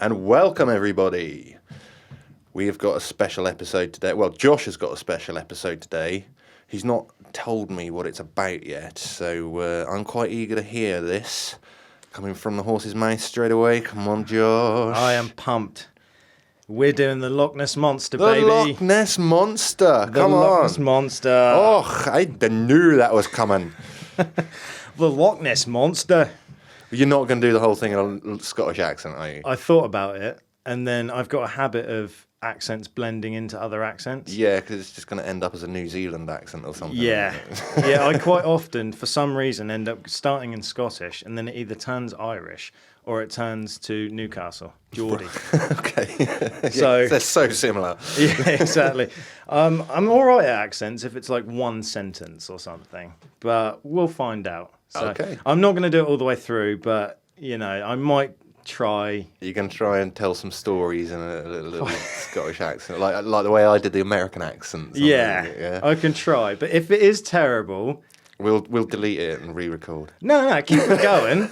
And welcome, everybody. We have got a special episode today. Well, Josh has got a special episode today. He's not told me what it's about yet, so I'm quite eager to hear this. Coming from the horse's mouth straight away. Come on, Josh. I am pumped. We're doing the Loch Ness Monster, the baby. Loch Ness Monster. The Come Loch on. Ness Monster. Oh, I knew that was coming. The Loch Ness Monster. You're not going to do the whole thing in a Scottish accent, are you? I thought about it, and then I've got a habit of accents blending into other accents. Yeah, because it's just going to end up as a New Zealand accent or something. Yeah. Yeah, I quite often, for some reason, end up starting in Scottish, and then it either turns Irish or it turns to Newcastle, Geordie. Okay. So they're so similar. Yeah, exactly. I'm all right at accents if it's like one sentence or something, but we'll find out. So Okay. I'm not going to do it all the way through, but, you know, I might try. You can try and tell some stories in a little Scottish accent, like the way I did the American accent. Yeah, I can try. But if it is terrible... We'll delete it and re-record. No, keep it going.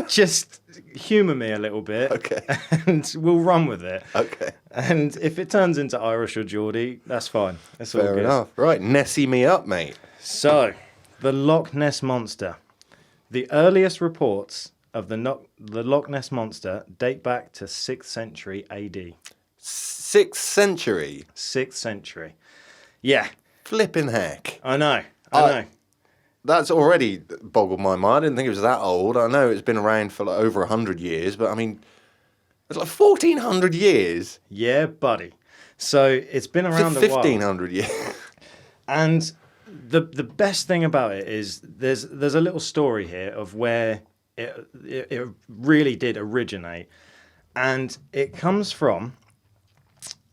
Just humour me a little bit. Okay. And we'll run with it. Okay. And if it turns into Irish or Geordie, that's fine. That's all good. Fair enough. Right, Nessie me up, mate. So, the Loch Ness Monster. The earliest reports of the Loch Ness Monster date back to 6th century AD. 6th century? 6th century. Yeah. Flipping heck. I know. I know. That's already boggled my mind. I didn't think it was that old. I know it's been around for like over 100 years, but I mean, it's like 1,400 years. Yeah, buddy. So it's been around a while. 1,500 years. And the best thing about it is there's a little story here of where it really did originate. And it comes from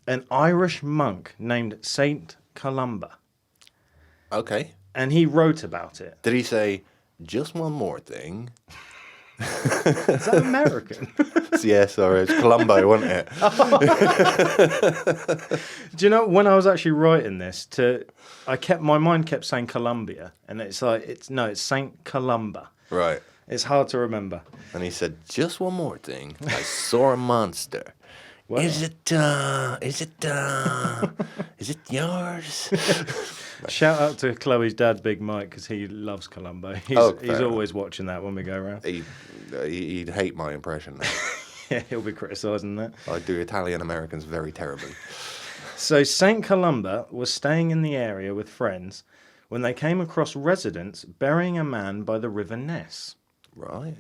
an Irish monk named Saint Columba. Okay. And he wrote about it. Did he say, just one more thing? Is that American? Yeah, sorry, it's Columbo, wasn't it? Do you know, when I was actually writing this, my mind kept saying Columbia, and it's like, it's Saint Columba. Right. It's hard to remember. And he said, just one more thing. I saw a monster. Well, Is it yours? shout out to Chloe's dad, Big Mike, because he loves Columbo. He's always watching that when we go around. He'd hate my impression. Yeah, he'll be criticising that. I do Italian Americans very terribly. So St. Columba was staying in the area with friends when they came across residents burying a man by the River Ness. Right.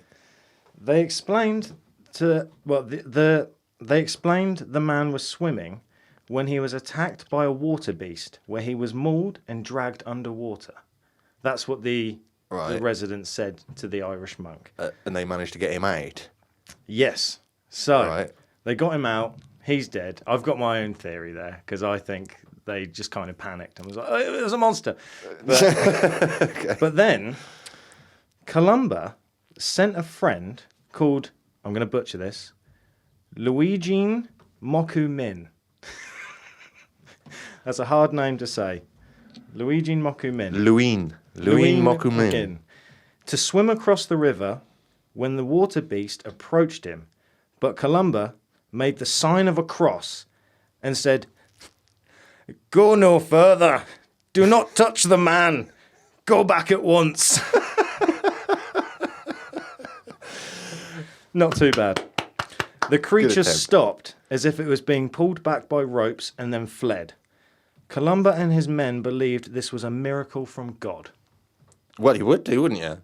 They explained they explained the man was swimming when he was attacked by a water beast, where he was mauled and dragged underwater. That's what the residents said to the Irish monk. And they managed to get him out. Yes. So they got him out. He's dead. I've got my own theory there, because I think they just kind of panicked and was like, oh, it was a monster. But, Okay. But then Columba sent a friend called, I'm going to butcher this, Luigi Moku Min. That's a hard name to say. Luigi Moku Min. Luin Mokumin. To swim across the river when the water beast approached him. But Columba made the sign of a cross and said, "Go no further. Do not touch the man. Go back at once." Not too bad. The creature stopped as if it was being pulled back by ropes and then fled. Columba and his men believed this was a miracle from God. Well, you would do, wouldn't you?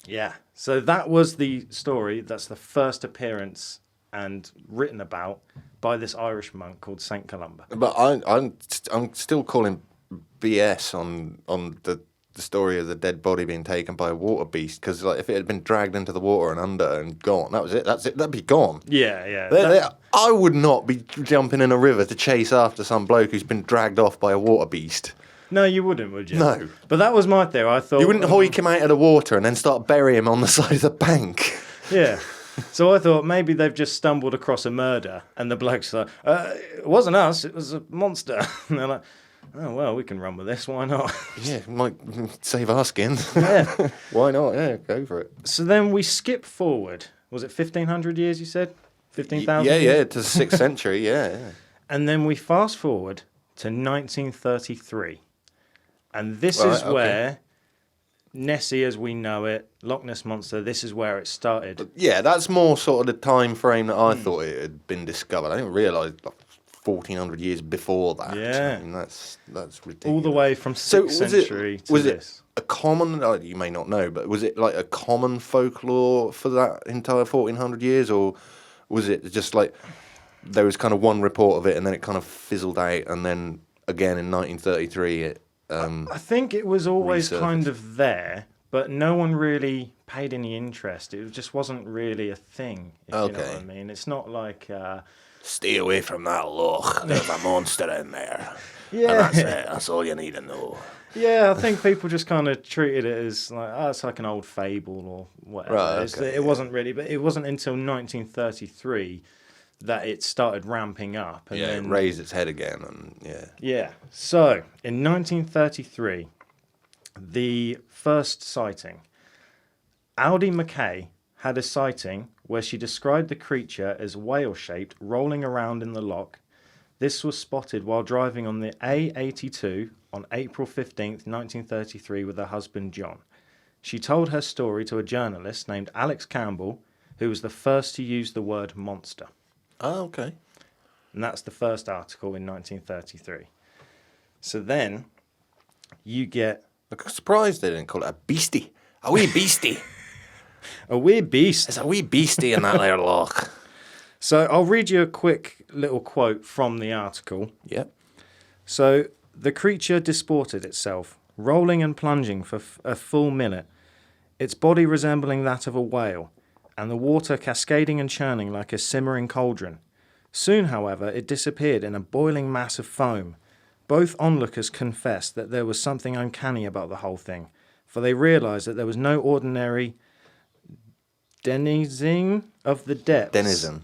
Yeah. So that was the story. That's the first appearance and written about by this Irish monk called Saint Columba. But I'm still calling BS on the story of the dead body being taken by a water beast, because like, if it had been dragged into the water and under and gone, that's it. That'd be gone. Yeah. I would not be jumping in a river to chase after some bloke who's been dragged off by a water beast. No, you wouldn't, would you? No. But that was my theory. I thought You wouldn't hoik him out of the water and then start burying him on the side of the bank. Yeah. So I thought maybe they've just stumbled across a murder, and the bloke's like, it wasn't us, it was a monster. And they're like, oh, well, we can run with this, why not? Yeah, might save our skin. Yeah. Why not? Yeah, go for it. So then we skip forward. Was it 1,500 years, you said? 15,000 Yeah, years? yeah, to the 6th century, yeah. And then we fast forward to 1933. And this Right, is okay. where Nessie, as we know it, Loch Ness Monster, this is where it started. Yeah, that's more sort of the time frame that Hmm. I thought it had been discovered. I didn't realise 1,400 years before that. Yeah. I mean, that's ridiculous. All the way from 6th So was century it, to was this. it a common, you may not know, but was it like a common folklore for that entire 1,400 years, or was it just like there was kind of one report of it and then it kind of fizzled out, and then again in 1933 it... I think it was always resurfaced. kind of there, but no one really paid any interest. It just wasn't really a thing, if you know what I mean. It's not like... Stay away from that loch. There's a monster in there. Yeah. And that's it. That's all you need to know. Yeah, I think people just kind of treated it as like, oh, it's like an old fable or whatever. Right, okay, it wasn't really, but it wasn't until 1933 that it started ramping up. And Yeah, then, it raised its head again, and yeah. Yeah. So, in 1933, the first sighting, Audie McKay had a sighting where she described the creature as whale-shaped, rolling around in the loch. This was spotted while driving on the A82 on April 15th, 1933 with her husband John. She told her story to a journalist named Alex Campbell, who was the first to use the word monster. Oh, okay. And that's the first article in 1933. So then you get I'm surprised they didn't call it a beastie. A wee beastie. a weird beast. There's a wee beastie in that there loch. So I'll read you a quick little quote from the article. Yep. So the creature disported itself, rolling and plunging for a full minute, its body resembling that of a whale, and the water cascading and churning like a simmering cauldron. Soon, however, it disappeared in a boiling mass of foam. Both onlookers confessed that there was something uncanny about the whole thing, for they realised that there was no ordinary denizen of the depths. Denizen.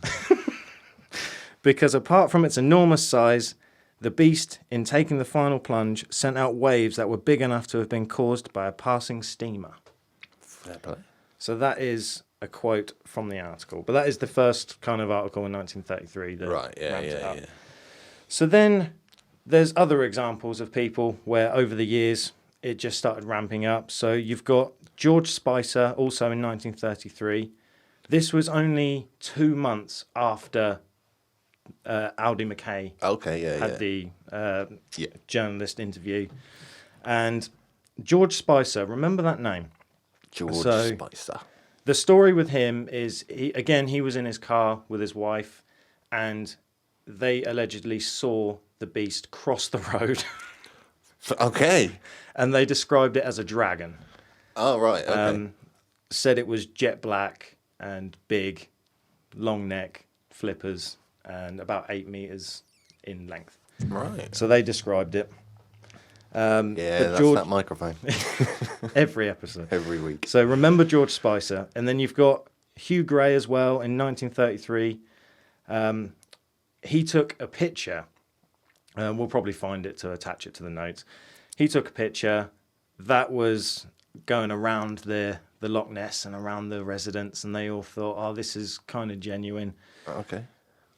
Because apart from its enormous size, the beast, in taking the final plunge, sent out waves that were big enough to have been caused by a passing steamer. Fair play. So that is a quote from the article. But that is the first kind of article in 1933 that Right, yeah, ramped it up. yeah. So then there's other examples of people where over the years it just started ramping up. So you've got George Spicer, also in 1933. This was only 2 months after Audie McKay Okay, had yeah. the journalist interview. And George Spicer, remember that name? George So- Spicer. The story with him is, he was in his car with his wife, and they allegedly saw the beast cross the road, Okay. and they described it as a dragon. Oh, right, okay. Said it was jet black and big, long neck, flippers, and about 8 meters in length. Right. So they described it. Yeah, but that's George- that microphone. Every episode. Every week. So remember George Spicer, and then you've got Hugh Gray as well in 1933. He took a picture. We'll probably find it to attach it to the notes. He took a picture that was going around the Loch Ness and around the residents, and they all thought, oh, this is kind of genuine. Okay.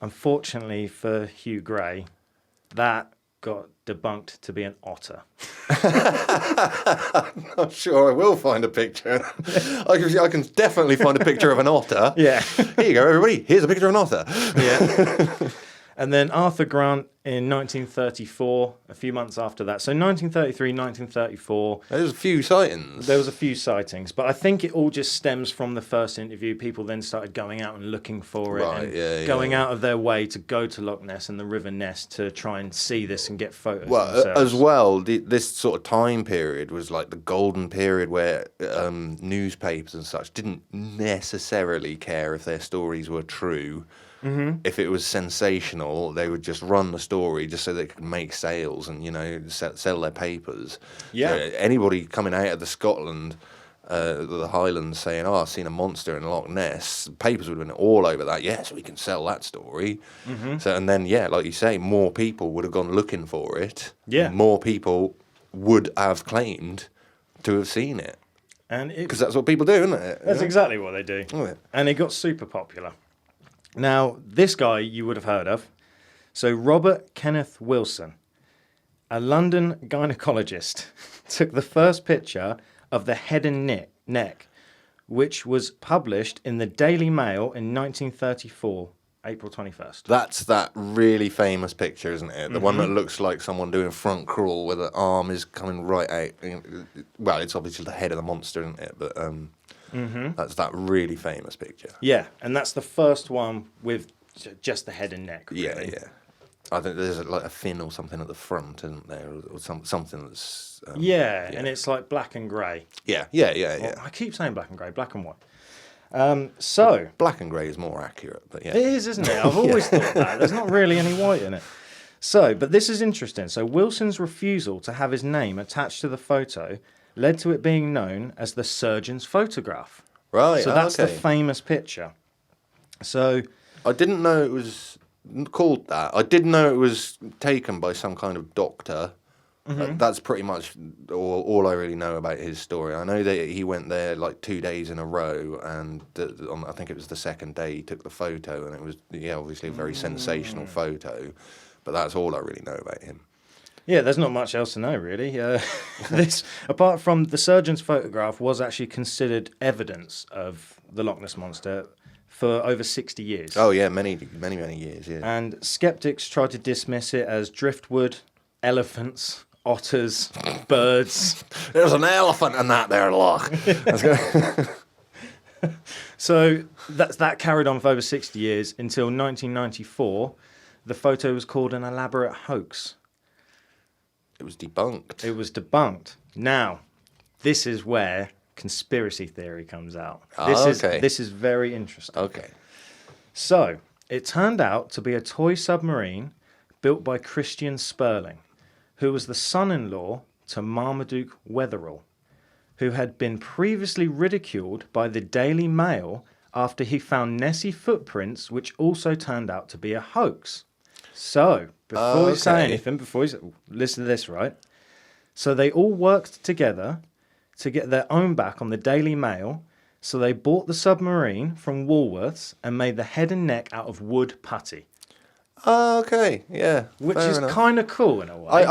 Unfortunately for Hugh Gray, that got debunked to be an otter. I'm sure I will find a picture. I can definitely find a picture of an otter. Yeah. Here you go, everybody. Here's a picture of an otter. Yeah. And then Arthur Grant in 1934, a few months after that. So 1933, 1934, There's a few sightings. there was a few sightings, but I think it all just stems from the first interview. People then started going out and looking for it, Right, and yeah, going yeah. out of their way to go to Loch Ness and the River Ness to try and see this and get photos Well, themselves. as well, this sort of time period was like the golden period where newspapers and such didn't necessarily care if their stories were true. Mm-hmm. If it was sensational, they would just run the story just so they could make sales and, sell their papers. Yeah. So anybody coming out of the Scotland, the Highlands, saying, "Oh, I've seen a monster in Loch Ness," papers would have been all over that. Yes, we can sell that story. Mm-hmm. So, and then, like you say, more people would have gone looking for it. Yeah. More people would have claimed to have seen it. And Because that's what people do, isn't it? that's exactly what they do. Oh, yeah. And it got super popular. Now, this guy you would have heard of. So, Robert Kenneth Wilson, a London gynecologist, took the first picture of the head and neck, which was published in the Daily Mail in 1934, April 21st. That's that really famous picture, isn't it? The one that looks like someone doing front crawl where the arm is coming right out. Well, it's obviously the head of the monster, isn't it? But that's that really famous picture. Yeah, and that's the first one with just the head and neck. Really. Yeah, yeah. I think there's like a fin or something at the front, isn't there? Or something that's... and it's like black and grey. Yeah. Well, I keep saying black and grey, black and white. So... Black and grey is more accurate, but yeah. It is, isn't it? I've always thought that. There's not really any white in it. So, but this is interesting. So Wilson's refusal to have his name attached to the photo led to it being known as the surgeon's photograph. Right, So that's the famous picture. So... I didn't know it was called that. I did know it was taken by some kind of doctor. That's pretty much all I really know about his story. I know that he went there like 2 days in a row, and I think it was the second day he took the photo, and it was obviously a very sensational photo. But that's all I really know about him. Yeah, there's not much else to know, really. This, apart from the surgeon's photograph, was actually considered evidence of the Loch Ness Monster for over 60 years. Oh, yeah, many years, yeah. And skeptics tried to dismiss it as driftwood, elephants, otters, birds. There's an elephant in that there loch. So that carried on for over 60 years until 1994. The photo was called an elaborate hoax. It was debunked. It was debunked. Now, this is where conspiracy theory comes out. This is very interesting. Okay. So, it turned out to be a toy submarine built by Christian Sperling, who was the son-in-law to Marmaduke Wetherell, who had been previously ridiculed by the Daily Mail after he found Nessie footprints, which also turned out to be a hoax. So, before you say anything, listen to this, right? So they all worked together to get their own back on the Daily Mail, so they bought the submarine from Woolworths and made the head and neck out of wood putty. Okay, yeah. Which is kind of cool in a way.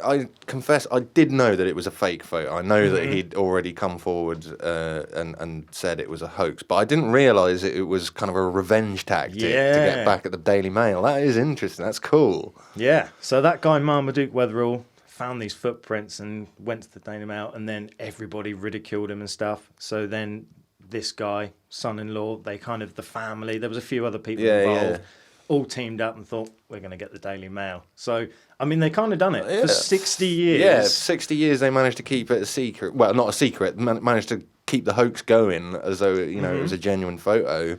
I confess, I did know that it was a fake photo. I know that he'd already come forward and said it was a hoax, but I didn't realise it was kind of a revenge tactic to get back at the Daily Mail. That is interesting. That's cool. Yeah. So that guy, Marmaduke Wetherell, found these footprints and went to the Daily Mail, and then everybody ridiculed him and stuff. So then this guy, son-in-law, the family, there was a few other people involved. All teamed up and thought, we're going to get the Daily Mail. So, I mean, they kind of done it for 60 years. Yeah, 60 years they managed to keep it a secret. Well, not a secret, managed to keep the hoax going as though, it was a genuine photo.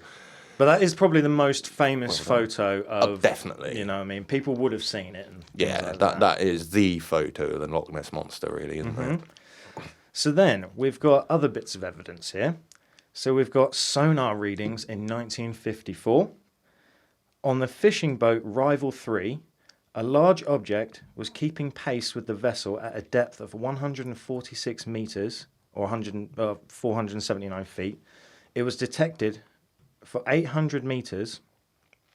But that is probably the most famous photo of... definitely. You know what I mean? People would have seen it. And that is the photo of the Loch Ness Monster, really, isn't it? So then, we've got other bits of evidence here. So we've got sonar readings in 1954. On the fishing boat Rival 3, a large object was keeping pace with the vessel at a depth of 146 metres, or 479 feet. It was detected for 800 metres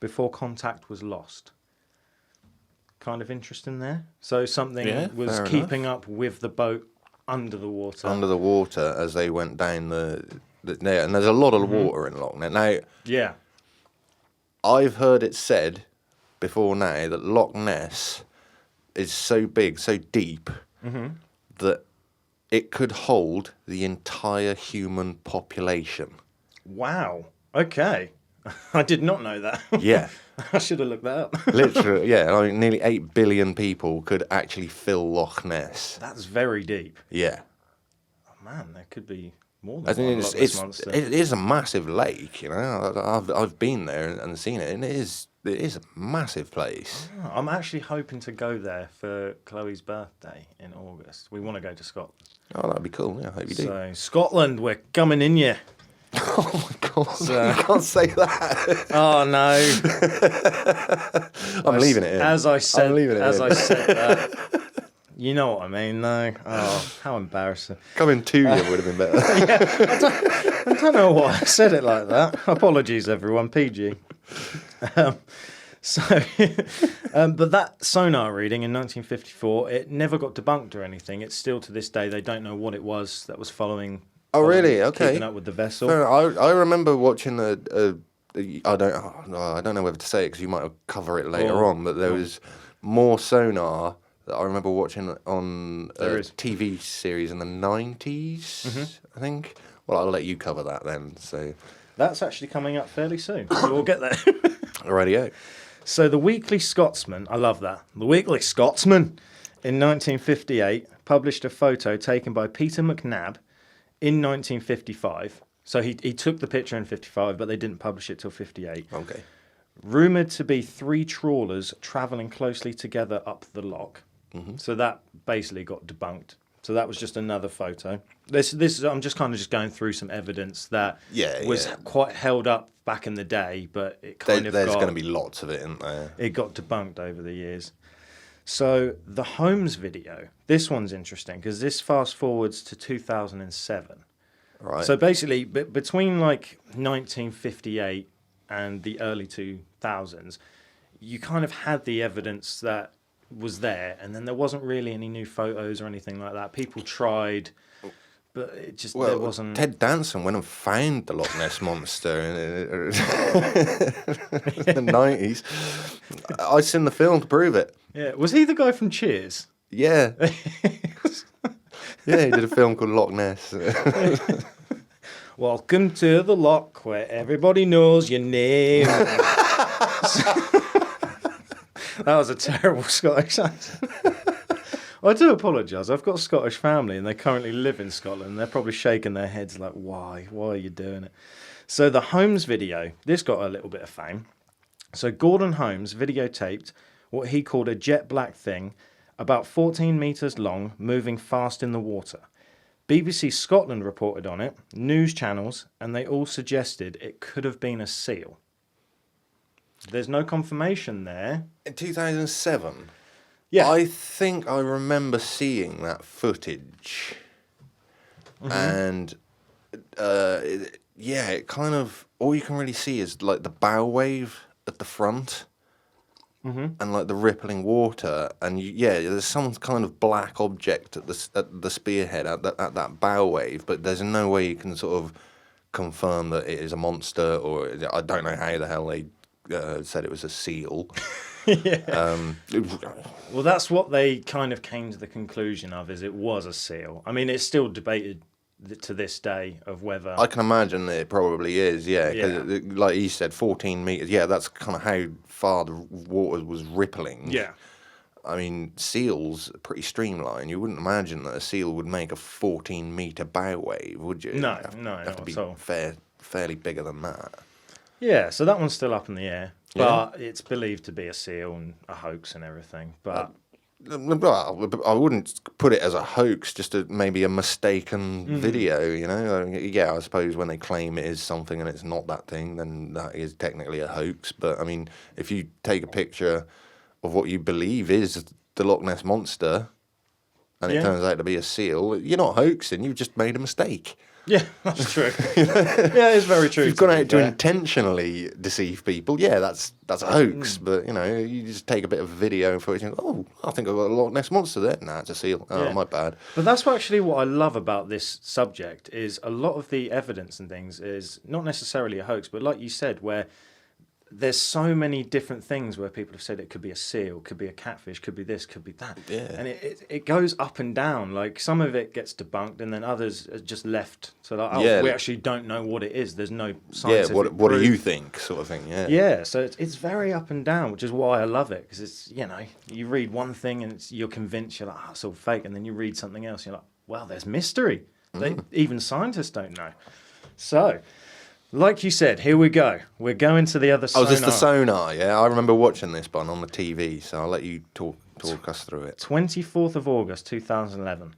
before contact was lost. Kind of interesting there. So something was keeping up with the boat under the water. Under the water as they went down the there. And there's a lot of water in Loch Ness. Now, I've heard it said before now that Loch Ness is so big, so deep, that it could hold the entire human population. Wow. Okay. I did not know that. Yeah. I should have looked that up. Literally, yeah. I mean, nearly 8 billion people could actually fill Loch Ness. That's very deep. Yeah. Oh, man, there could be more than one Loch Ness Monster. It is a massive lake, I've been there and seen it, and it is a massive place. Oh, I'm actually hoping to go there for Chloe's birthday in August. We want to go to Scotland. Oh, that'd be cool. Yeah, I hope you do. So, Scotland, we're coming in you. Oh my God! You can't say that. Oh no! I'm leaving it in. As I said that, you know what I mean, though. Oh, how embarrassing! Coming to you would have been better. I don't know why I said it like that. Apologies, everyone. PG. So, but that sonar reading in 1954, it never got debunked or anything. It's still to this day, they don't know what it was that was following. Oh, really? Okay. Keeping up with the vessel. Fair enough. I remember watching I don't know whether to say it because you might cover it later on, but there was more sonar that I remember watching on a TV series in the 90s, I think. Well, I'll let you cover that then. So that's actually coming up fairly soon. So we'll get there. Rightio. So the Weekly Scotsman, I love that. The Weekly Scotsman in 1958 published a photo taken by Peter McNabb in 1955. So he took the picture in 55, but they didn't publish it till 58. Okay. Rumoured to be 3 trawlers travelling closely together up the loch. Mm-hmm. So that basically got debunked. So that was just another photo. This I'm just going through some evidence that was quite held up back in the day, but it there's going to be lots of it, isn't there? It got debunked over the years. So the Holmes video, this one's interesting because this fast forwards to 2007. Right. So basically, between like 1958 and the early 2000s, you kind of had the evidence that was there, and then there wasn't really any new photos or anything like that. People tried, but it just there wasn't. Ted Danson went and found the Loch Ness Monster in the 90s. I've seen the film to prove it. Yeah, was he the guy from Cheers? Yeah. Yeah, he did a film called Loch Ness. Welcome to the Loch, where everybody knows your name. That was a terrible Scottish accent. I do apologise. I've got a Scottish family and they currently live in Scotland. They're probably shaking their heads like, why? Why are you doing it? So the Holmes video, this got a little bit of fame. So Gordon Holmes videotaped what he called a jet black thing, about 14 metres long, moving fast in the water. BBC Scotland reported on it, news channels, and they all suggested it could have been a seal. There's no confirmation there. In 2007? Yeah. I think I remember seeing that footage. Mm-hmm. And, it kind of... All you can really see is, like, the bow wave at the front. Mm-hmm. And, like, the rippling water. And, there's some kind of black object at the spearhead, at that bow wave. But there's no way you can sort of confirm that it is a monster, or... I don't know how the hell they... said it was a seal. Well, that's what they kind of came to the conclusion of, is it was a seal. I mean, it's still debated to this day of whether... I can imagine that it probably is, because like you said, 14 metres, that's kind of how far the water was rippling. Yeah. I mean, seals are pretty streamlined. You wouldn't imagine that a seal would make a 14-metre bow wave, would you? No, not to be fairly bigger than that. Yeah, so that one's still up in the air, but it's believed to be a seal and a hoax and everything. But well, I wouldn't put it as a hoax, just maybe a mistaken video, you know? I suppose when they claim it is something and it's not that thing, then that is technically a hoax. But, I mean, if you take a picture of what you believe is the Loch Ness Monster and it turns out to be a seal, you're not hoaxing, you've just made a mistake. Yeah, that's true. Yeah, it's very true. If you've gone out to intentionally deceive people, that's a hoax. But, you just take a bit of video for it and think, I think I've got a Loch Ness Monster there. Nah, it's a seal. Oh, my bad. But that's actually what I love about this subject, is a lot of the evidence and things is not necessarily a hoax, but like you said, where there's so many different things where people have said it could be a seal, could be a catfish, could be this, could be that. Yeah. And it goes up and down. Like, some of it gets debunked and then others are just left. So, like, we actually don't know what it is. There's no scientific proof. What do you think, sort of thing, Yeah, so it's very up and down, which is why I love it. Because it's, you read one thing and you're convinced, you're like, it's all fake. And then you read something else, you're like, well, there's mystery. Even scientists don't know. So... like you said, here we go. We're going to the other sonar. Oh, is this the sonar? Yeah, I remember watching this one on the TV, so I'll let you talk us through it. 24th of August 2011.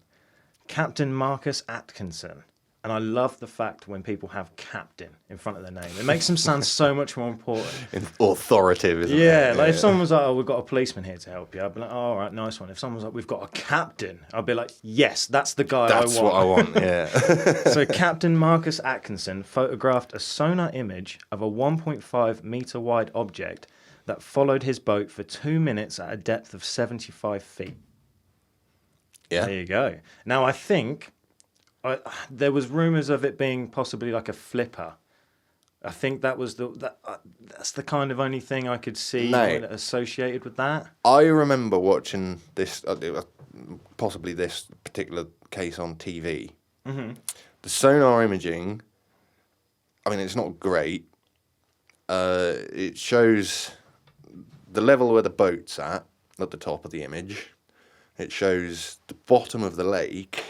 Captain Marcus Atkinson And I love the fact when people have captain in front of their name. It makes them sound so much more important. Authoritative, isn't it? Yeah, like if someone was like, "Oh, we've got a policeman here to help you," I'd be like, "Oh, all right, nice one." If someone was like, "We've got a captain," I'd be like, "Yes, that's the guy That's I want." what I want, yeah. So Captain Marcus Atkinson photographed a sonar image of a 1.5 meter wide object that followed his boat for 2 minutes at a depth of 75 feet. Yeah. There you go. Now, I think there was rumours of it being possibly like a flipper. I think that was that's the kind of only thing I could see associated with that. I remember watching this, possibly this particular case on TV. Mm-hmm. The sonar imaging, I mean, it's not great. It shows the level where the boat's at the top of the image. It shows the bottom of the lake.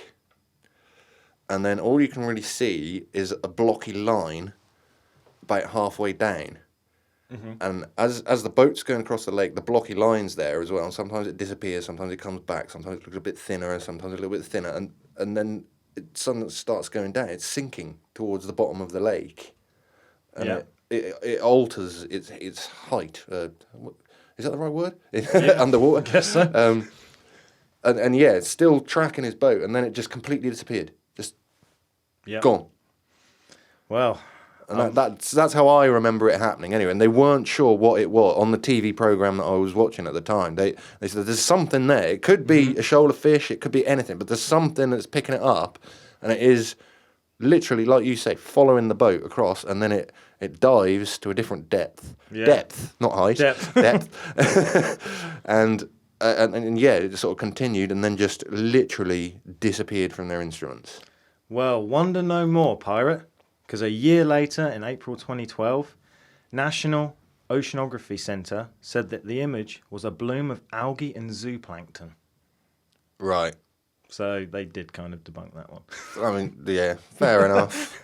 And then all you can really see is a blocky line about halfway down. Mm-hmm. And as the boat's going across the lake, the blocky line's there as well. And sometimes it disappears, sometimes it comes back, sometimes it looks a bit thinner, sometimes a little bit thinner. And then it suddenly starts going down. It's sinking towards the bottom of the lake. And it alters its height. Is that the right word? Underwater? I guess so. And yeah, it's still tracking his boat, and then it just completely disappeared. Just gone. Well, and that's how I remember it happening anyway. And they weren't sure what it was on the TV program that I was watching at the time. They said there's something there. It could be a shoal of fish. It could be anything. But there's something that's picking it up, and it is literally, like you say, following the boat across, and then it dives to a different depth. Yeah. Depth, not height. Depth. And yeah, it just sort of continued and then just literally disappeared from their instruments. Well, wonder no more, pirate, because a year later, in April 2012, National Oceanography Centre said that the image was a bloom of algae and zooplankton. Right. So they did kind of debunk that one. I mean, yeah, fair enough.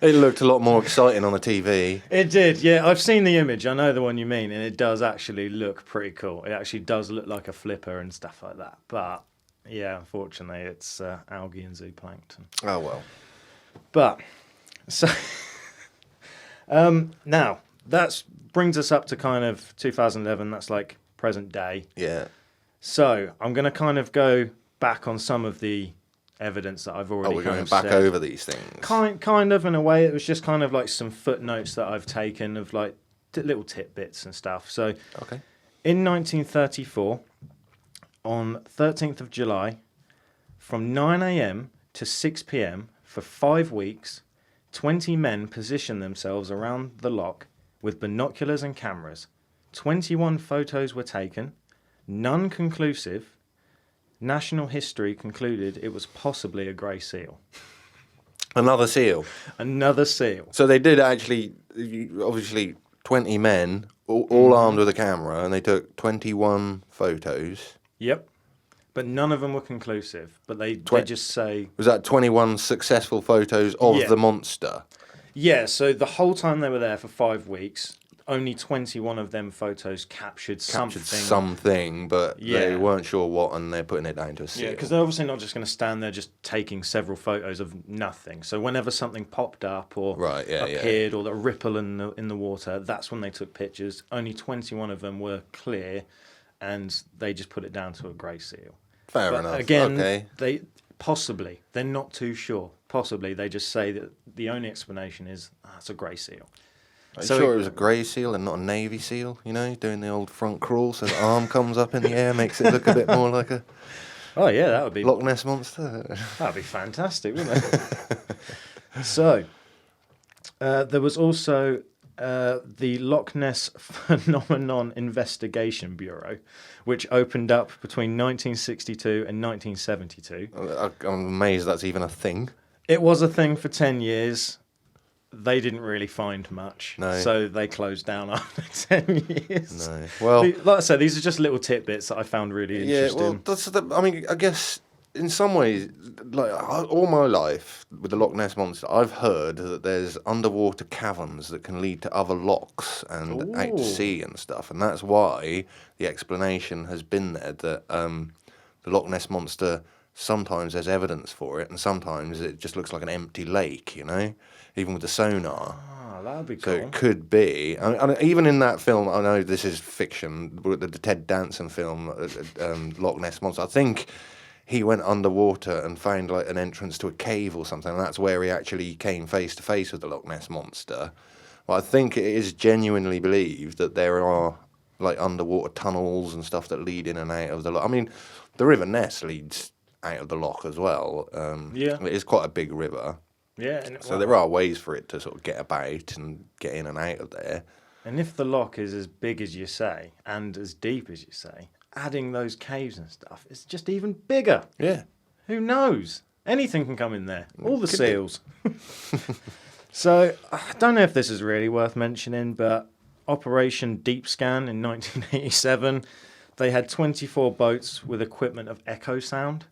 It looked a lot more exciting on the TV. It did, yeah. I've seen the image. I know the one you mean, and it does actually look pretty cool. It actually does look like a flipper and stuff like that. But, yeah, unfortunately, it's algae and zooplankton. Oh, well. But, so, now, that brings us up to kind of 2011. That's like present day. Yeah. So, I'm going to kind of go back on some of the evidence that I've already we're going back over these things. Kind of, in a way. It was just kind of like some footnotes that I've taken of like little tidbits and stuff. So, okay. In 1934, on 13th of July, from 9 a.m. to 6 p.m. for 5 weeks, 20 men positioned themselves around the loch with binoculars and cameras. 21 photos were taken, none conclusive. National history concluded it was possibly a grey seal. Another seal? Another seal. So they did actually, obviously, 20 men, all armed with a camera, and they took 21 photos. Yep. But none of them were conclusive. But they just say... Was that 21 successful photos of the monster? Yeah, so the whole time they were there for 5 weeks... Only 21 of them photos captured something, but they weren't sure what, and they're putting it down to a seal. Yeah, because they're obviously not just going to stand there just taking several photos of nothing. So whenever something popped up or appeared or the ripple in the water, that's when they took pictures. Only 21 of them were clear, and they just put it down to a grey seal. Fair enough. Again, okay. they're not too sure. Possibly, they just say that the only explanation is it's a grey seal. Are you sure it was a grey seal and not a navy seal? You know, doing the old front crawl so the arm comes up in the air, makes it look a bit more like a... Oh, yeah, that would be... Loch Ness Monster. That would be fantastic, wouldn't it? So, there was also the Loch Ness Phenomenon Investigation Bureau, which opened up between 1962 and 1972. I'm amazed that's even a thing. It was a thing for 10 years. They didn't really find much, so they closed down after 10 years. No. Well, like I said, these are just little tidbits that I found really interesting. Well, I mean, I guess in some ways, like all my life with the Loch Ness Monster, I've heard that there's underwater caverns that can lead to other lochs and out to sea and stuff, and that's why the explanation has been there that the Loch Ness Monster sometimes there's evidence for it, and sometimes it just looks like an empty lake, you know, even with the sonar. Oh, that would be So cool. it could be. Even in that film, I know this is fiction, the Ted Danson film, Loch Ness Monster, I think he went underwater and found like an entrance to a cave or something, and that's where he actually came face to face with the Loch Ness Monster. Well, I think it is genuinely believed that there are like underwater tunnels and stuff that lead in and out of the loch. I mean, the River Ness leads out of the loch as well. Yeah. It is quite a big river. Yeah. And, So there are ways for it to sort of get about and get in and out of there. And if the loch is as big as you say and as deep as you say, adding those caves and stuff, it's just even bigger. Yeah. Who knows? Anything can come in there. All the Could seals. So, I don't know if this is really worth mentioning, but Operation Deep Scan in 1987, they had 24 boats with equipment of echo sound.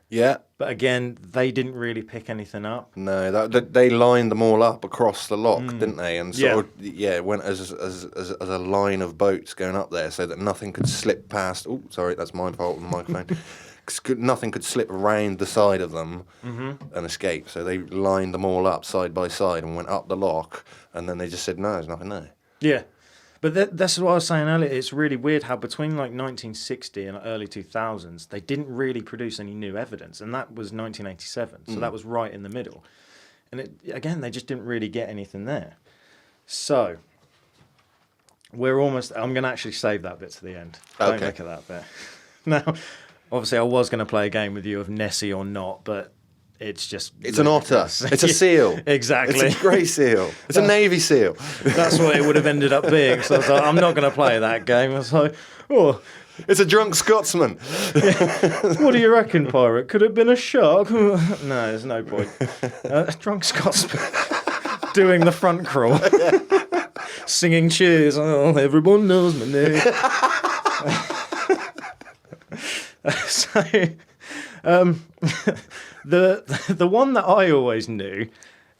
Yeah. But again, they didn't really pick anything up. No, they lined them all up across the loch, didn't they? And Yeah. sort of, it went as a line of boats going up there so that nothing could slip past. Oh, sorry, that's my fault with the microphone. Nothing could slip around the side of them and escape. So they lined them all up side by side and went up the loch, and then they just said, no, there's nothing there. Yeah. But that's what I was saying earlier. It's really weird how between like 1960 and early 2000s, they didn't really produce any new evidence. And that was 1987. So that was right in the middle. And again, they just didn't really get anything there. So we're almost... I'm going to actually save that bit to the end. Don't Okay. look at that bit. Now, obviously, I was going to play a game with you of Nessie or not, but it's just... It's an otter. It's a seal. Exactly. It's a grey seal. It's a Navy seal. That's what it would have ended up being. So I was like, I'm not going to play that game. I was like, oh, It's a drunk Scotsman. what do you reckon, pirate? Could it have been a shark? No, there's no point. A drunk Scotsman doing the front crawl, singing cheers. Oh, everyone knows my name. So, the one that I always knew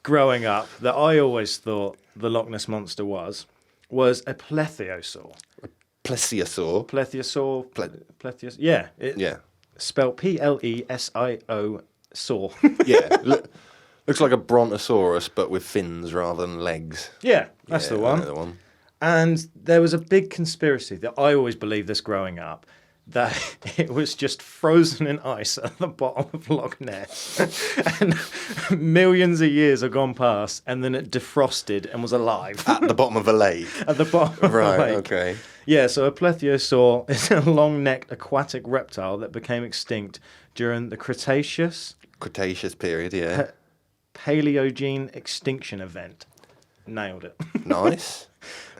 growing up, that I always thought the Loch Ness Monster was a plesiosaur. Plesiosaur. Plesiosaur. Yeah. Yeah. Spelled Plesio saw. Yeah. Looks like a brontosaurus, but with fins rather than legs. Yeah, that's Yeah, the I one. know the one. And there was a big conspiracy that I always believed this growing up, that it was just frozen in ice at the bottom of Loch Ness. And millions of years have gone past, and then it defrosted and was alive. At the bottom of a lake. At the bottom of the Right, lake. okay. Yeah, so a plesiosaur is a long-necked aquatic reptile that became extinct during the Cretaceous Cretaceous period, yeah. Paleogene extinction event. Nailed it. Nice.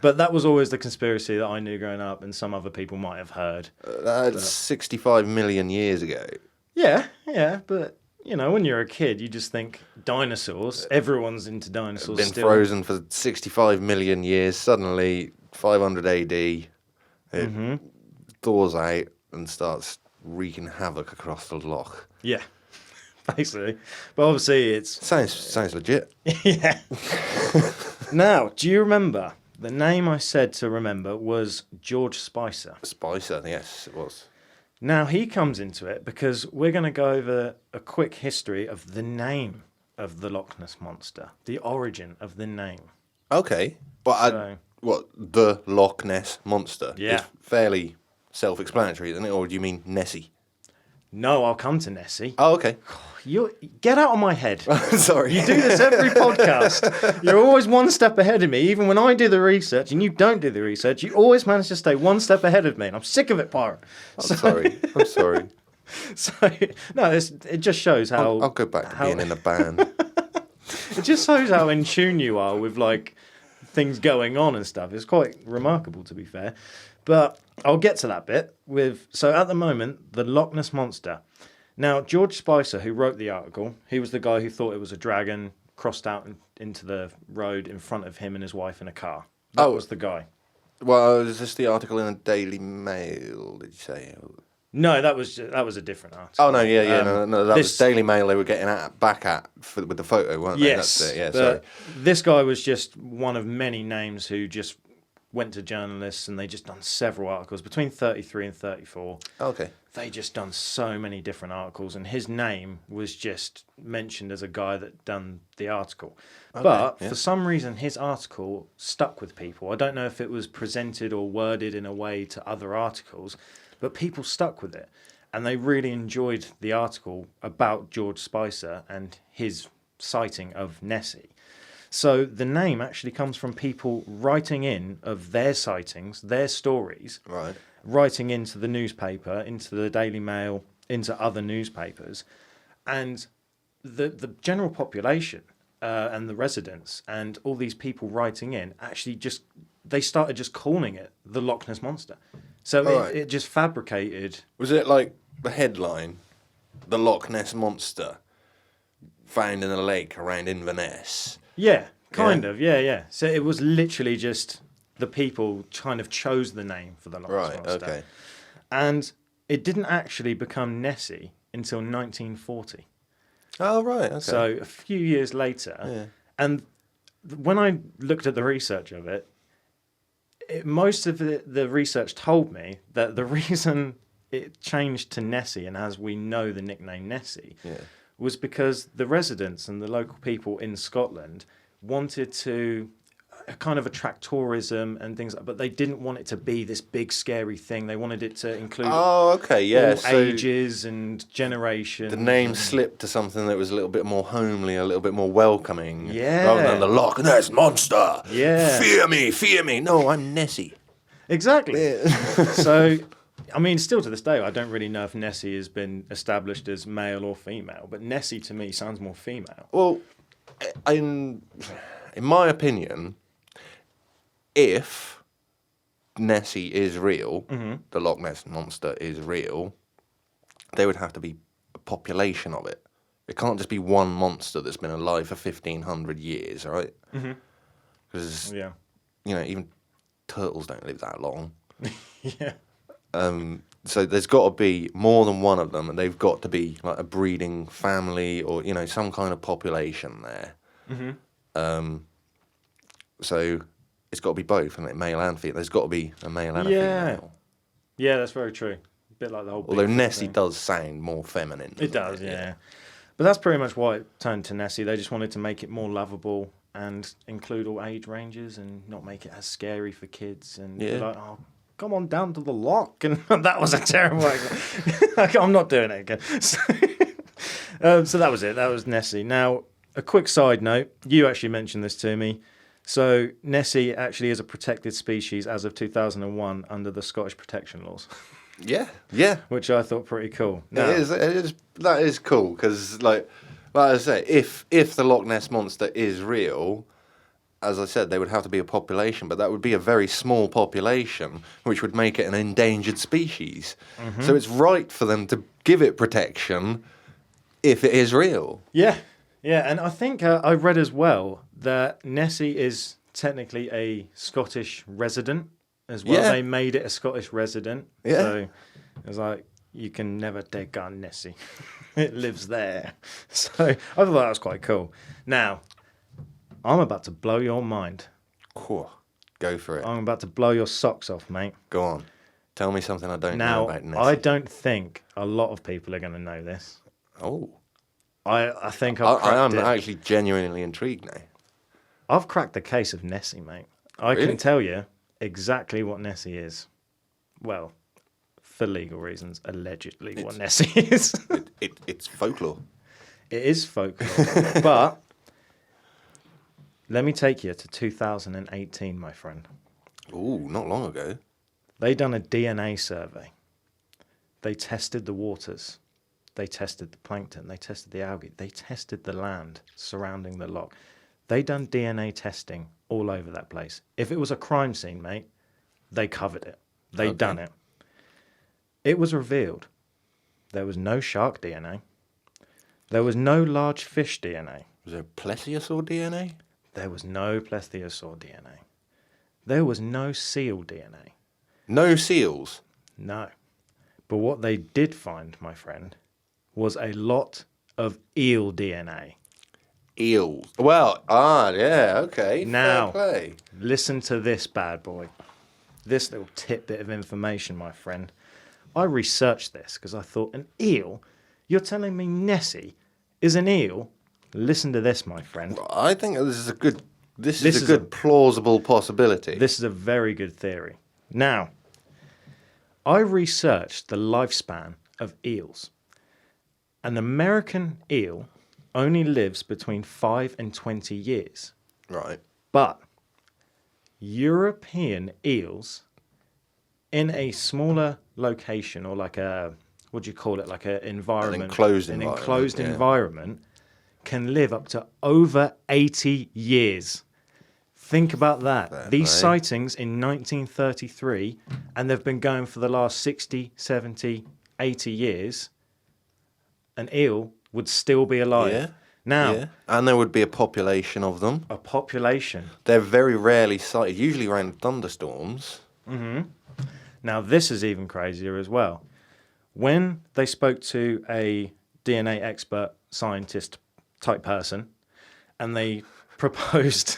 But that was always the conspiracy that I knew growing up, and some other people might have heard. That's 65 million years ago. Yeah, but you know, when you're a kid, you just think dinosaurs. Everyone's into dinosaurs Been still. frozen for 65 million years. Suddenly, 500 AD, it thaws out and starts wreaking havoc across the loch. Yeah, basically. But obviously, it's Sounds legit. yeah. Now, do you remember the name I said to remember was George Spicer? Spicer, yes, it was. Now he comes into it because we're going to go over a quick history of the name of the Loch Ness Monster, the origin of the name. Okay, but So- the Loch Ness Monster? Yeah. It's fairly self-explanatory, isn't it? Or do you mean Nessie? No, I'll come to Nessie. Oh, okay. You get out of my head. Sorry. You do this every podcast. You're always one step ahead of me. Even when I do the research and you don't do the research, you always manage to stay one step ahead of me. And I'm sick of it, Pirate. I'm sorry. I'm sorry. So, no, it just shows how... I'll go back to being in a band. It just shows how in tune you are with, like, things going on and stuff. It's quite remarkable, to be fair. But I'll get to that bit with... So, at the moment, the Loch Ness Monster... Now, George Spicer, who wrote the article, he was the guy who thought it was a dragon crossed out into the road in front of him and his wife in a car. That was the guy. Well, is this the article in the Daily Mail, did you say? No, that was a different article. Oh, no, yeah, no, that this- was Daily Mail they were getting back at with the photo, weren't they? Yes, That's it, yeah, but sorry. this guy was just one of many names who just went to journalists and they just done several articles between 33 and 34. Okay. They just done so many different articles, and his name was just mentioned as a guy that done the article. Okay, But yeah. for some reason, his article stuck with people. I don't know if it was presented or worded in a way to other articles, but people stuck with it. And they really enjoyed the article about George Spicer and his sighting of Nessie. So the name actually comes from people writing in of their sightings, their stories, Right. writing into the newspaper, into the Daily Mail, into other newspapers. And the general population and the residents and all these people writing in actually they started just calling it the Loch Ness Monster. So Right. it just fabricated. Was it like the headline, "The Loch Ness Monster found in a lake around Inverness"? Yeah, kind of. Yeah. So it was literally just the people kind of chose the name for the Loch Ness Right. Monster. Okay. And it didn't actually become Nessie until 1940. Oh, right. Okay. So a few years later. Yeah. And when I looked at the research of it, most of the research told me that the reason it changed to Nessie, and as we know the nickname Nessie, Yeah. was because the residents and the local people in Scotland wanted to kind of attract tourism and things, but they didn't want it to be this big scary thing. They wanted it to include Oh, okay. Yeah. all So ages and generations. the name slipped to something that was a little bit more homely, a little bit more welcoming. Yeah. Rather than the Loch Ness Monster. Yeah. Fear me, fear me. No, I'm Nessie. Exactly. So, I mean, still to this day, I don't really know if Nessie has been established as male or female, but Nessie to me sounds more female. Well, in my opinion, if Nessie is real, the Loch Ness Monster is real, there would have to be a population of it. It can't just be one monster that's been alive for 1,500 years, right? Because, Yeah. even turtles don't live that long. Yeah. So there's got to be more than one of them, and they've got to be like a breeding family or, some kind of population there. So it's got to be both, and male and female. There's got to be a male and a female. Yeah, that's very true. A bit like the whole Although Bigfoot Nessie thing. does sound more feminine. It does, yeah. But that's pretty much why it turned to Nessie. They just wanted to make it more lovable and include all age ranges and not make it as scary for kids. And be like, oh, come on down to the loch. And that was a terrible I'm not doing it again. So that was it. That was Nessie. Now, a quick side note. You actually mentioned this to me. So Nessie actually is a protected species as of 2001 under the Scottish protection laws. Yeah. Which I thought pretty cool. Now, That is cool because, like I say, if the Loch Ness Monster is real, as I said, there would have to be a population, but that would be a very small population, which would make it an endangered species. So it's right for them to give it protection if it is real. Yeah, and I think I read as well that Nessie is technically a Scottish resident as well. Yeah. They made it a Scottish resident. Yeah. So it was like, you can never take on Nessie. It lives there. So I thought that was quite cool. Now, I'm about to blow your mind. Cool. Go for it. I'm about to blow your socks off, mate. Go on. Tell me something I don't know Now, about Nessie. I don't think a lot of people are going to know this. Oh. I think I I've cracked am it. actually genuinely intrigued now. I've cracked the case of Nessie, mate. I Really? can tell you exactly what Nessie is. Well, for legal reasons, allegedly what Nessie is. It's folklore. It is folklore. But let me take you to 2018, my friend. Ooh, not long ago. They done a DNA survey. They tested the waters. They tested the plankton. They tested the algae. They tested the land surrounding the loch. They done DNA testing all over that place. If it was a crime scene, mate, they covered it. They done it. It was revealed there was no shark DNA. There was no large fish DNA. Was there plesiosaur DNA? There was no plesiosaur DNA. There was no seal DNA. No seals. No. But what they did find, my friend, was a lot of eel DNA. Eels. Well, yeah, okay. Now, Fair play. listen to this bad boy. this little tidbit of information, my friend. I researched this because I thought, an eel? You're telling me Nessie is an eel? Listen to this, my friend. I think this is a good plausible possibility. This is a very good theory. Now, I researched the lifespan of eels. An American eel only lives between 5 and 20 years. Right. But European eels in a smaller location, or like a, what do you call it, like an environment, An enclosed environment, can live up to over 80 years. Think about that. These sightings in 1933, and they've been going for the last 60, 70, 80 years. An eel would still be alive. Yeah. Now, Yeah. And there would be a population of them. a population. They're very rarely sighted, usually around thunderstorms. Now, this is even crazier as well. When they spoke to a DNA expert, scientist type person, and they proposed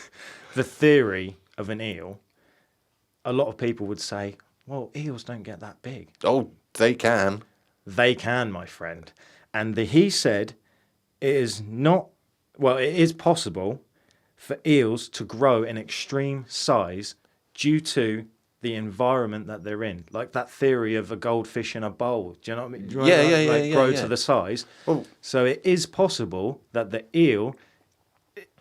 the theory of an eel, a lot of people would say, well, eels don't get that big. Oh, they can. They can, my friend. And he said it is not, well, it is possible for eels to grow in extreme size due to the environment that they're in. Like that theory of a goldfish in a bowl. Do you know what I mean? Do you know grow to the size. Well, So it is possible that the eel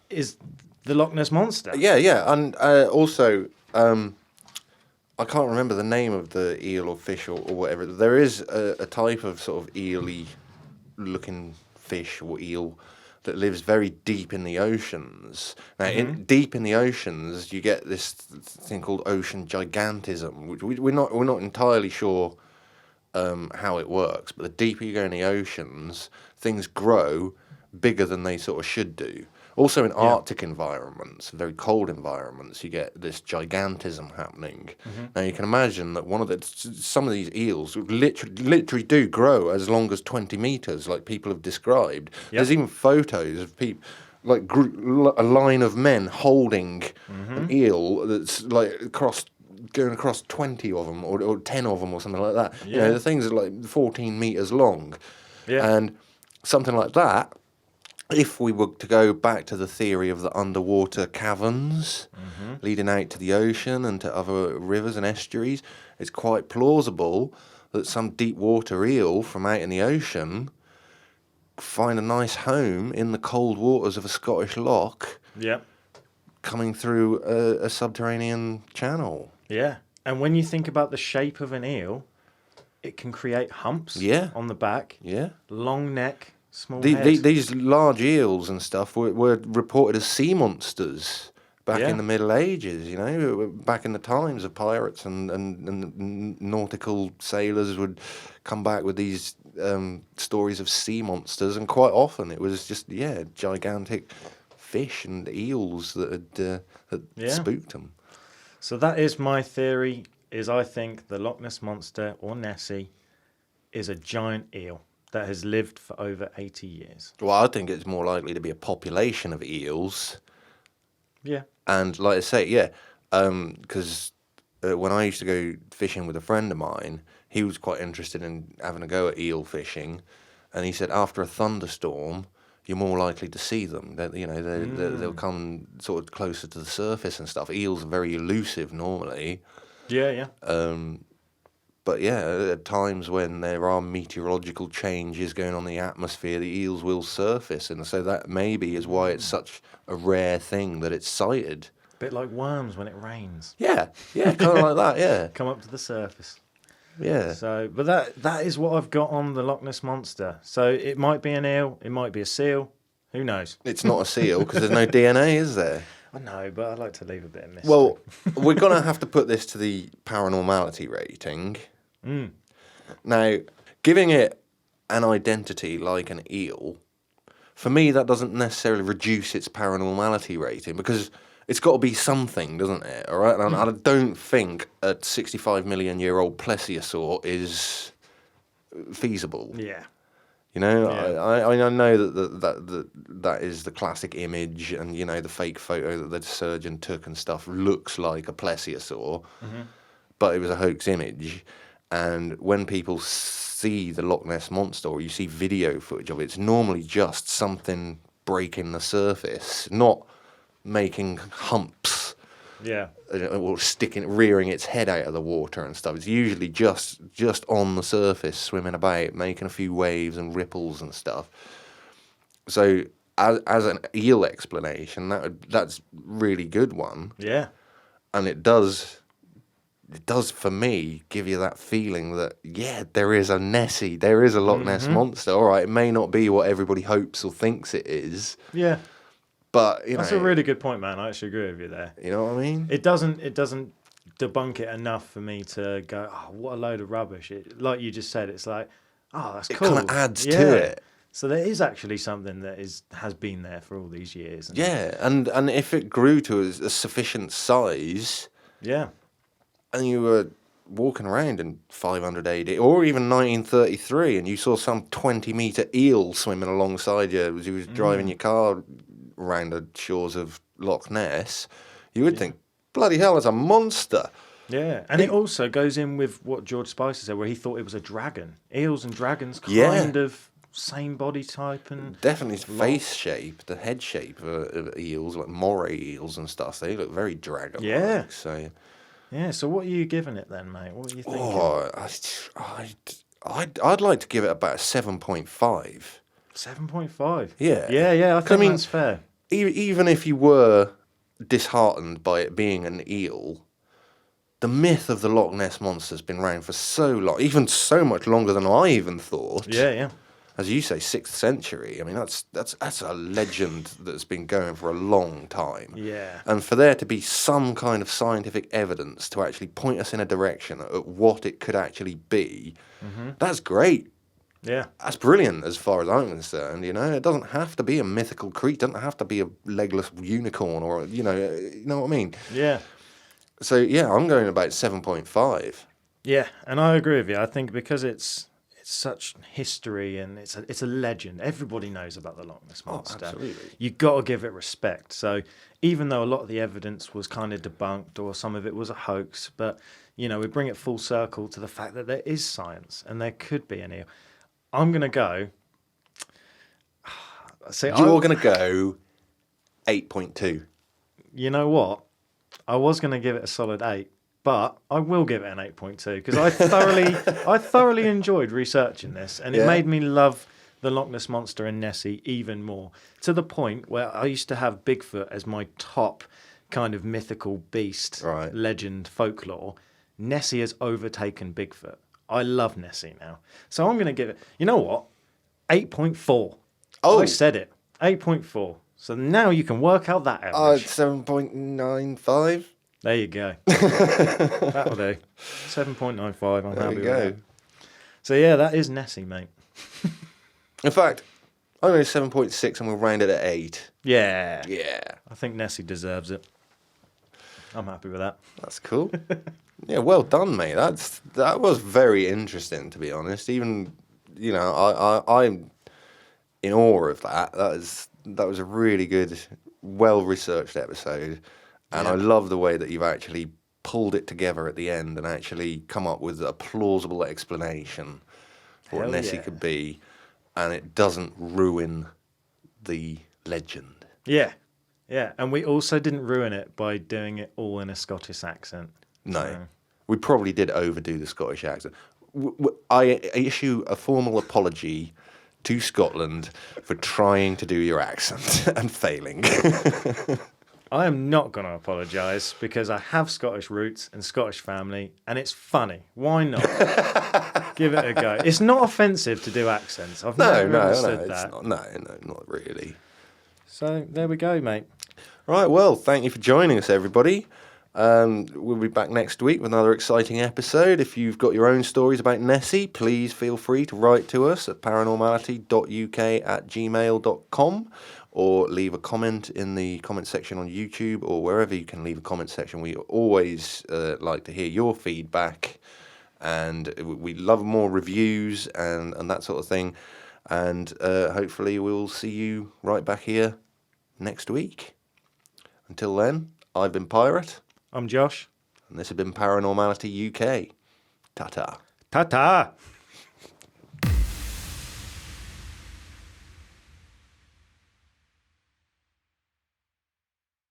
is the Loch Ness Monster. yeah. And also, I can't remember the name of the eel or fish or whatever. There is a type of sort of eely looking fish or eel that lives very deep in the oceans. Now, deep in the oceans, you get this thing called ocean gigantism, which we're not entirely sure how it works. But the deeper you go in the oceans, things grow bigger than they sort of should do. Also, in Arctic environments, very cold environments, you get this gigantism happening. Now, you can imagine that some of these eels literally do grow as long as 20 meters, like people have described. There's even photos of people, like a line of men holding an eel that's like going across 20 of them or 10 of them or something like that. You know, the things are like 14 meters long. And something like that. If we were to go back to the theory of the underwater caverns leading out to the ocean and to other rivers and estuaries, it's quite plausible that some deep water eel from out in the ocean find a nice home in the cold waters of a Scottish loch coming through a subterranean channel. Yeah. And when you think about the shape of an eel, it can create humps on the back, long neck, small head. These large eels and stuff were reported as sea monsters back in the Middle Ages, you know, back in the times of pirates and nautical sailors would come back with these stories of sea monsters, and quite often it was just, gigantic fish and eels that had spooked them. So that is my theory, is I think the Loch Ness Monster, or Nessie, is a giant eel that has lived for over 80 years. Well, I think it's more likely to be a population of eels. Yeah. And like I say, because when I used to go fishing with a friend of mine, he was quite interested in having a go at eel fishing. And he said after a thunderstorm, you're more likely to see them. They'll come sort of closer to the surface and stuff. Eels are very elusive normally. Yeah. But at times when there are meteorological changes going on in the atmosphere, the eels will surface, and so that maybe is why it's such a rare thing that it's sighted. A bit like worms when it rains. Yeah, kind of like that. Yeah, come up to the surface. Yeah. So, but that is what I've got on the Loch Ness Monster. So it might be an eel, it might be a seal. Who knows? It's not a seal because there's no DNA, is there? I know, but I'd like to leave a bit of mystery. Well, we're going to have to put this to the paranormality rating. Now, giving it an identity like an eel, for me, that doesn't necessarily reduce its paranormality rating because it's got to be something, doesn't it? All right, and I don't think a 65 million year old plesiosaur is feasible. Yeah. You know, I know that is the classic image, and you know the fake photo that the surgeon took and stuff looks like a plesiosaur. but it was a hoax image. And when people see the Loch Ness Monster, or you see video footage of it, it's normally just something breaking the surface, not making humps. Yeah. Or rearing its head out of the water and stuff. It's usually just on the surface, swimming about, making a few waves and ripples and stuff. So, as an eel explanation, that's really good one. Yeah. And it does for me give you that feeling that there is a Nessie, there is a Loch Ness Monster. All right, it may not be what everybody hopes or thinks it is. Yeah. But that's a really good point, man. I actually agree with you there. You know what I mean? It doesn't debunk it enough for me to go, oh, what a load of rubbish. Like you just said, it's like, oh, that's cool. It kind of adds to it. So there is actually something that has been there for all these years. And if it grew to a sufficient size, and you were walking around in 500 AD or even 1933, and you saw some 20-meter eel swimming alongside you as you was driving your car around the shores of Loch Ness, you would think, bloody hell, it's a monster. Yeah, and it also goes in with what George Spicer said, where he thought it was a dragon. Eels and dragons kind of same body type and definitely face shape, the head shape of eels, like moray eels and stuff. They look very dragon-like. Yeah. So so what are you giving it then, mate? What are you thinking? Oh, I'd like to give it about a 7.5. 7.5. Yeah. Yeah. I think that's fair. Even if you were disheartened by it being an eel, the myth of the Loch Ness Monster has been around for so long, even so much longer than I even thought. Yeah. As you say, 6th century. I mean, that's a legend that's been going for a long time. Yeah. And for there to be some kind of scientific evidence to actually point us in a direction at what it could actually be, that's great. Yeah. That's brilliant as far as I'm concerned, you know. It doesn't have to be a mythical creature. It doesn't have to be a legless unicorn or, you know what I mean? Yeah. So, I'm going about 7.5. Yeah, and I agree with you. I think because it's such history and it's a legend. Everybody knows about the Loch Ness Monster. Absolutely. You've got to give it respect. So even though a lot of the evidence was kind of debunked or some of it was a hoax, but, we bring it full circle to the fact that there is science and there could be an eel. I'm going to go... You're going to go 8.2. You know what? I was going to give it a solid 8, but I will give it an 8.2 because I thoroughly enjoyed researching this, and it made me love the Loch Ness Monster and Nessie even more, to the point where I used to have Bigfoot as my top kind of mythical beast, legend, folklore. Nessie has overtaken Bigfoot. I love Nessie now. So I'm going to give it, you know what? 8.4. Oh. I said it. 8.4. So now you can work out that average. 7.95. There you go. That'll do. 7.95. I'm happy with that. So yeah, that is Nessie, mate. In fact, I'm going to 7.6 and we'll round it at 8. Yeah. Yeah. I think Nessie deserves it. I'm happy with that. That's cool. Yeah, well done, mate. That was very interesting, to be honest. Even, I'm in awe of that. That was a really good, well-researched episode. And I love the way that you've actually pulled it together at the end and actually come up with a plausible explanation for what Nessie could be. And it doesn't ruin the legend. Yeah. Yeah. And we also didn't ruin it by doing it all in a Scottish accent. No. So. We probably did overdo the Scottish accent. I issue a formal apology to Scotland for trying to do your accent and failing. I am not going to apologise because I have Scottish roots and Scottish family, and it's funny. Why not? Give it a go. It's not offensive to do accents. I've never understood that. No, not really. So there we go, mate. Right, well, thank you for joining us, everybody. We'll be back next week with another exciting episode. If you've got your own stories about Nessie, please feel free to write to us at paranormality.uk@gmail.com or leave a comment in the comment section on YouTube or wherever you can leave a comment section. We always like to hear your feedback, and we love more reviews and that sort of thing. And hopefully we'll see you right back here next week. Until then, I've been Pirate. I'm Josh. And this has been Paranormality UK. Ta-ta. Ta-ta!